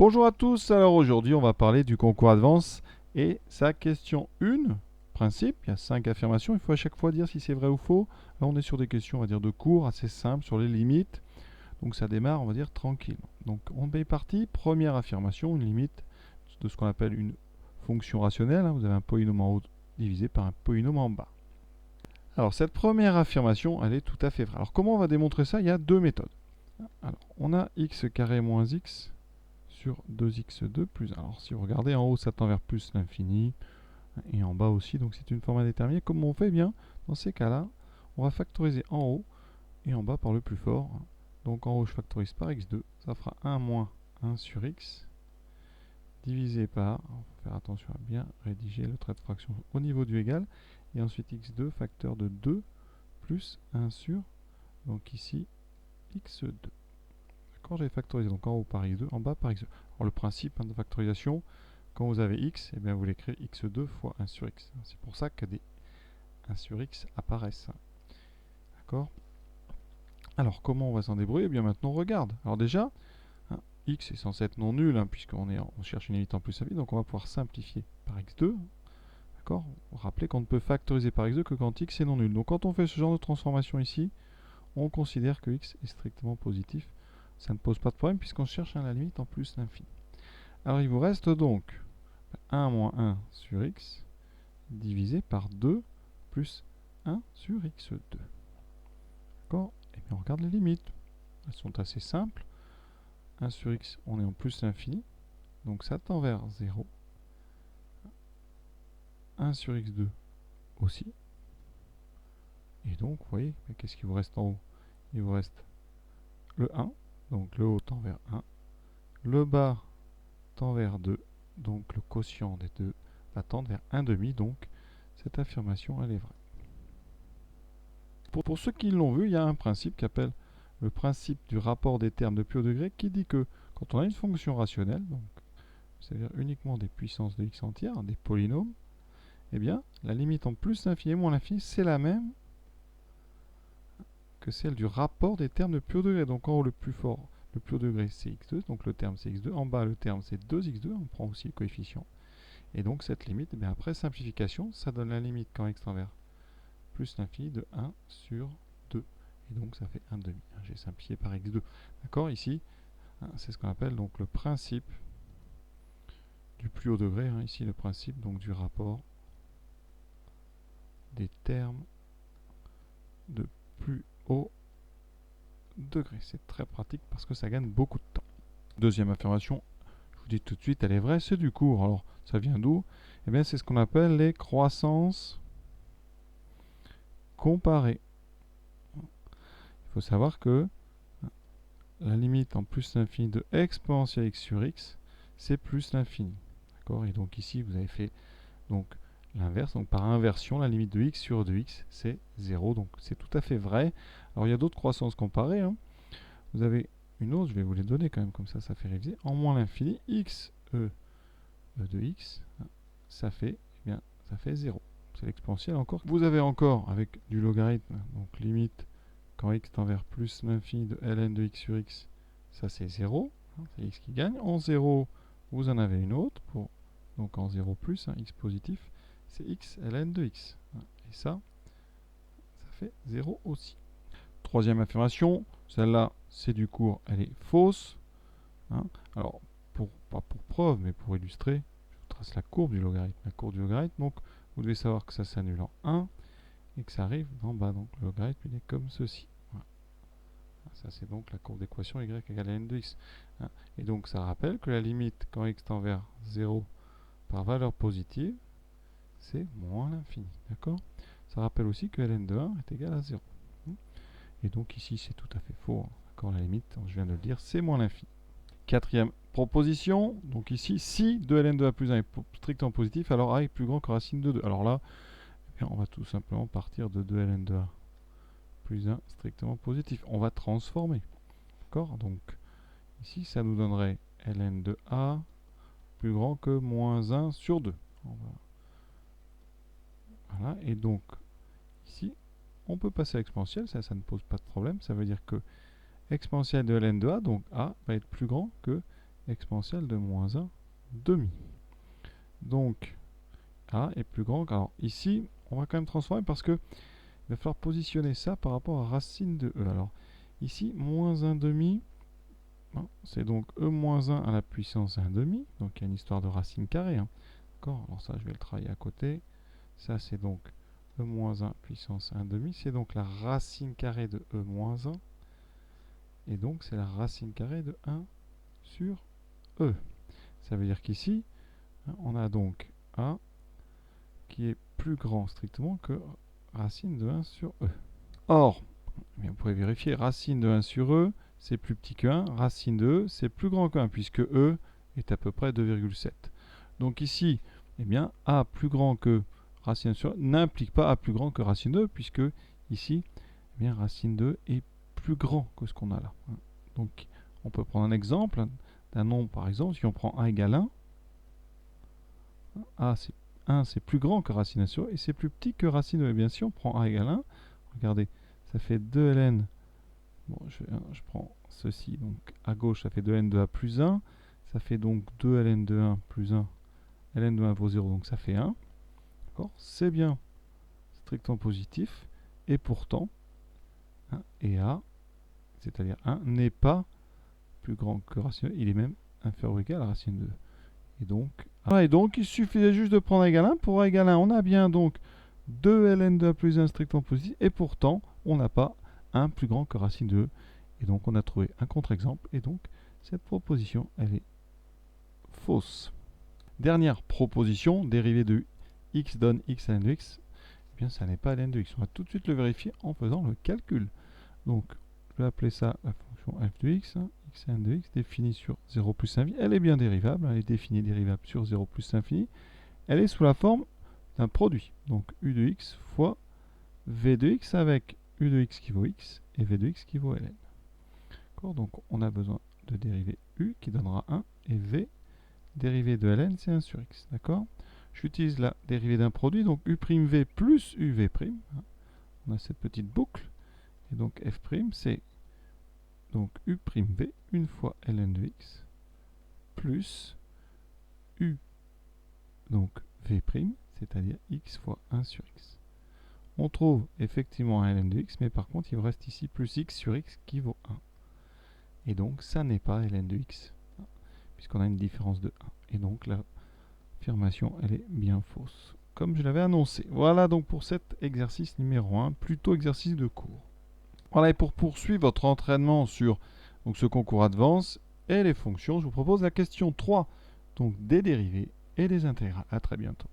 Bonjour à tous, alors aujourd'hui on va parler du concours Advance et sa question 1, principe, il y a 5 affirmations, il faut à chaque fois dire si c'est vrai ou faux. Là on est sur des questions on va dire de cours assez simples sur les limites, donc ça démarre on va dire tranquille. Donc on est parti, première affirmation, une limite de ce qu'on appelle une fonction rationnelle, vous avez un polynôme en haut divisé par un polynôme en bas. Alors cette première affirmation elle est tout à fait vraie. Alors comment on va démontrer ça? Il y a deux méthodes. Alors on a x carré moins x sur 2x2 plus 1. Alors si vous regardez en haut ça tend vers plus l'infini et en bas aussi, donc c'est une forme indéterminée. Comment on fait? Bien, dans ces cas-là, on va factoriser en haut et en bas par le plus fort. Donc en haut je factorise par x2, ça fera 1 moins 1 sur x divisé par, il faut faire attention à bien rédiger le trait de fraction au niveau du égal, et ensuite x2 facteur de 2 plus 1 sur, donc ici x2. Quand j'ai factorisé donc en haut par x2, en bas par x2. Alors le principe de factorisation, quand vous avez x, eh bien vous l'écrivez x2 fois 1 sur x. C'est pour ça que des 1 sur x apparaissent. D'accord? Alors comment on va s'en débrouiller? Eh bien maintenant on regarde. Alors déjà, x est censé être non nul, puisqu'on cherche une limite en plus infinie, donc on va pouvoir simplifier par x2. D'accord? Rappelez qu'on ne peut factoriser par x2 que quand x est non nul. Donc quand on fait ce genre de transformation ici, on considère que x est strictement positif. Ça ne pose pas de problème puisqu'on cherche la limite en plus l'infini. Alors il vous reste donc 1 moins 1 sur x divisé par 2 plus 1 sur x2. D'accord? Et bien on regarde les limites. Elles sont assez simples. 1 sur x, on est en plus l'infini. Donc ça tend vers 0. 1 sur x2 aussi. Et donc, vous voyez, qu'est-ce qu'il vous reste en haut? Il vous reste le 1. Donc le haut tend vers 1. Le bas tend vers 2. Donc le quotient des deux va tendre vers 1,5. Donc cette affirmation, elle est vraie. Pour ceux qui l'ont vu, il y a un principe qui s'appelle le principe du rapport des termes de plus haut degré qui dit que quand on a une fonction rationnelle, donc c'est-à-dire uniquement des puissances de x entières, des polynômes, eh bien la limite en plus l'infini et moins l'infini, c'est la même que celle du rapport des termes de plus haut degré. Donc en haut, le plus fort, le plus haut degré, c'est x2, donc le terme c'est x2. En bas, le terme c'est 2x2, on prend aussi le coefficient. Et donc cette limite, eh bien, après simplification, ça donne la limite quand x tend vers plus l'infini de 1 sur 2. Et donc ça fait 1,5. J'ai simplifié par x2. D'accord? Ici, c'est ce qu'on appelle donc le principe du plus haut degré. Ici, le principe donc du rapport des termes de plus haut degré. C'est très pratique parce que ça gagne beaucoup de temps. Deuxième affirmation, je vous dis tout de suite, elle est vraie, c'est du cours. Alors, ça vient d'où? Eh bien, c'est ce qu'on appelle les croissances comparées. Il faut savoir que la limite en plus l'infini de exponentielle x sur x, c'est plus l'infini. D'accord? Et donc ici, vous avez fait donc l'inverse. Donc par inversion, la limite de x sur 2x, c'est 0. Donc c'est tout à fait vrai. Alors il y a d'autres croissances comparées. Vous avez une autre, je vais vous les donner quand même, comme ça fait réviser. En moins l'infini, x e de x, ça fait 0. C'est l'exponentielle encore. Vous avez encore, avec du logarithme, donc limite quand x tend vers plus l'infini de ln de x sur x, ça c'est 0, c'est x qui gagne. En 0, vous en avez une autre, donc en 0 plus, x positif, c'est x ln de x. Et ça fait 0 aussi. Troisième affirmation, celle-là c'est du cours, elle est fausse. Alors, pas pour preuve, mais pour illustrer, je vous trace la courbe du logarithme. La courbe du logarithme, donc vous devez savoir que ça s'annule en 1 et que ça arrive en bas. Donc le logarithme il est comme ceci. Voilà. Ça c'est donc la courbe d'équation y égale à n de x. Et donc ça rappelle que la limite quand x tend vers 0 par valeur positive, c'est moins l'infini. D'accord? Ça rappelle aussi que ln de 1 est égal à 0. Et donc ici c'est tout à fait faux. D'accord? La limite, je viens de le dire, c'est moins l'infini. Quatrième proposition, donc ici, si 2ln de a plus 1 est strictement positif, alors a est plus grand que racine de 2. Alors là, eh bien, on va tout simplement partir de 2ln de a plus 1 strictement positif. On va transformer. D'accord? Donc ici, ça nous donnerait ln de a plus grand que moins 1 sur 2. Voilà, et donc ici, on peut passer à l'exponentielle, ça ne pose pas de problème. Ça veut dire que exponentielle de ln de a, donc a va être plus grand que exponentielle de moins 1 demi. Donc, A est plus grand. Alors ici, on va quand même transformer parce que il va falloir positionner ça par rapport à racine de E. Alors ici, moins 1 demi, c'est donc E moins 1 à la puissance 1 demi. Donc il y a une histoire de racine carrée. Hein. D'accord. Alors ça, je vais le travailler à côté. Ça, c'est donc E moins 1 puissance 1 demi. C'est donc la racine carrée de E moins 1. Et donc, c'est la racine carrée de 1 sur E. Ça veut dire qu'ici, on a donc A qui est plus grand strictement que racine de 1 sur E. Or, vous pouvez vérifier, racine de 1 sur E, c'est plus petit que 1. Racine de E, c'est plus grand que 1, puisque E est à peu près 2,7. Donc ici, eh bien, A plus grand que racine 1 sur E n'implique pas A plus grand que racine de E, puisque ici, eh bien, racine de E est plus grand que ce qu'on a là. Donc, on peut prendre un exemple d'un nombre, par exemple, si on prend A égale 1, A, c'est 1, c'est plus grand que racine 1 sur E, et c'est plus petit que racine de E. Et bien, si on prend A égale 1, regardez, ça fait 2ln. Bon, je prends ceci, donc à gauche, ça fait 2ln de A plus 1, ça fait donc 2ln de 1 plus 1, ln de 1 vaut 0, donc ça fait 1. C'est bien strictement positif, et pourtant, et A, c'est-à-dire 1, n'est pas plus grand que racine 2, il est même inférieur ou égal à racine 2. Et donc, il suffisait juste de prendre A égale 1. Pour A égale 1, on a bien donc 2ln de A plus 1 strictement positif, et pourtant, on n'a pas 1 plus grand que racine 2. Et donc, on a trouvé un contre-exemple, et donc, cette proposition, elle est fausse. Dernière proposition, dérivée de x donne x ln de x, eh bien, ça n'est pas ln de x. On va tout de suite le vérifier en faisant le calcul. Donc, je vais appeler ça la fonction f de x, x ln de x, définie sur 0 plus infini. Elle est bien dérivable, elle est définie dérivable sur 0 plus infini. Elle est sous la forme d'un produit. Donc, u de x fois v de x avec u de x qui vaut x et v de x qui vaut ln. Donc, on a besoin de dériver u qui donnera 1 et v, dérivée de ln, c'est 1 sur x. D'accord? J'utilise la dérivée d'un produit, donc u'v plus uv'. On a cette petite boucle. Et donc f', c'est donc u'v une fois ln de x plus u, donc v', c'est-à-dire x fois 1 sur x. On trouve effectivement un ln de x, mais par contre, il vous reste ici plus x sur x qui vaut 1. Et donc, ça n'est pas ln de x, puisqu'on a une différence de 1. Et donc, l'affirmation, elle est bien fausse, comme je l'avais annoncé. Voilà donc pour cet exercice numéro 1, plutôt exercice de cours. Voilà, et pour poursuivre votre entraînement sur donc, ce concours Advance et les fonctions, je vous propose la question 3, donc des dérivées et des intégrales. À très bientôt.